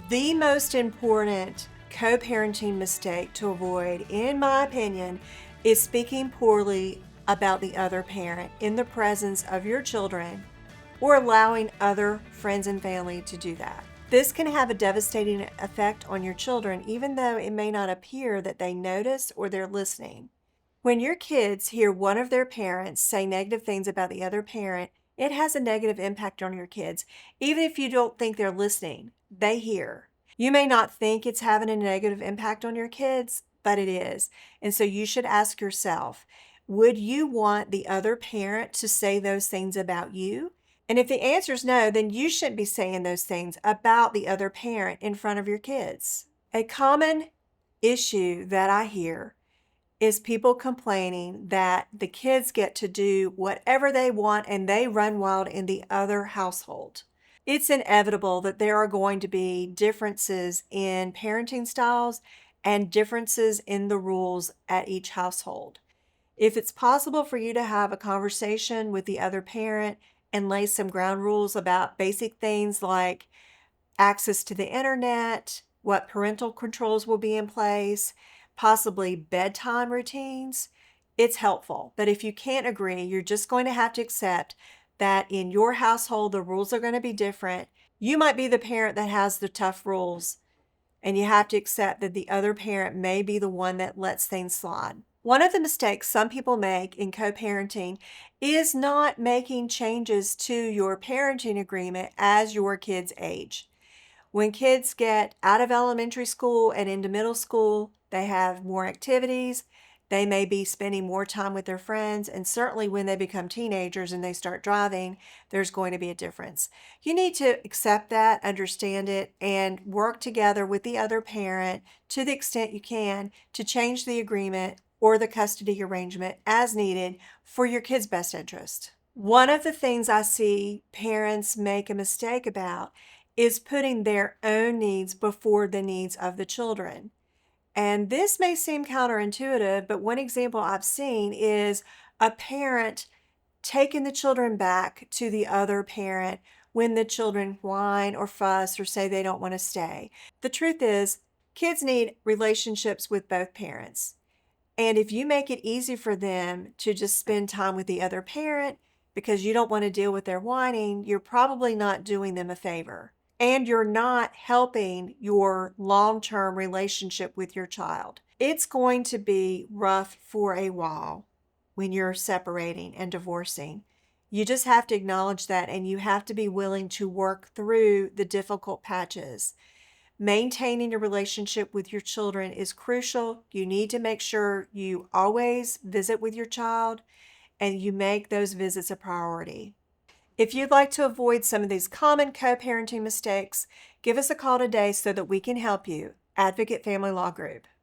The most important co-parenting mistake to avoid, in my opinion, is speaking poorly about the other parent in the presence of your children or allowing other friends and family to do that. This can have a devastating effect on your children, even though it may not appear that they notice or they're listening. When your kids hear one of their parents say negative things about the other parent, it has a negative impact on your kids. Even if you don't think they're listening, they hear. You may not think it's having a negative impact on your kids, but it is. And so you should ask yourself, would you want the other parent to say those things about you? And if the answer is no, then you shouldn't be saying those things about the other parent in front of your kids. A common issue that I hear is people complaining that the kids get to do whatever they want and they run wild in the other household. It's inevitable that there are going to be differences in parenting styles and differences in the rules at each household. If it's possible for you to have a conversation with the other parent and lay some ground rules about basic things like access to the internet, what parental controls will be in place, possibly bedtime routines, it's helpful. But if you can't agree, you're just going to have to accept that in your household, the rules are going to be different. You might be the parent that has the tough rules, and you have to accept that the other parent may be the one that lets things slide. One of the mistakes some people make in co-parenting is not making changes to your parenting agreement as your kids age. When kids get out of elementary school and into middle school, they have more activities. They may be spending more time with their friends, and certainly when they become teenagers and they start driving, there's going to be a difference. You need to accept that, understand it, and work together with the other parent to the extent you can to change the agreement or the custody arrangement as needed for your kids' best interest. One of the things I see parents make a mistake about is putting their own needs before the needs of the children. And this may seem counterintuitive, but one example I've seen is a parent taking the children back to the other parent when the children whine or fuss or say they don't want to stay. The truth is, kids need relationships with both parents. And if you make it easy for them to just spend time with the other parent because you don't want to deal with their whining, you're probably not doing them a favor. And you're not helping your long-term relationship with your child. It's going to be rough for a while when you're separating and divorcing. You just have to acknowledge that, and you have to be willing to work through the difficult patches. Maintaining a relationship with your children is crucial. You need to make sure you always visit with your child and you make those visits a priority. If you'd like to avoid some of these common co-parenting mistakes, give us a call today so that we can help you. Advocate Family Law Group.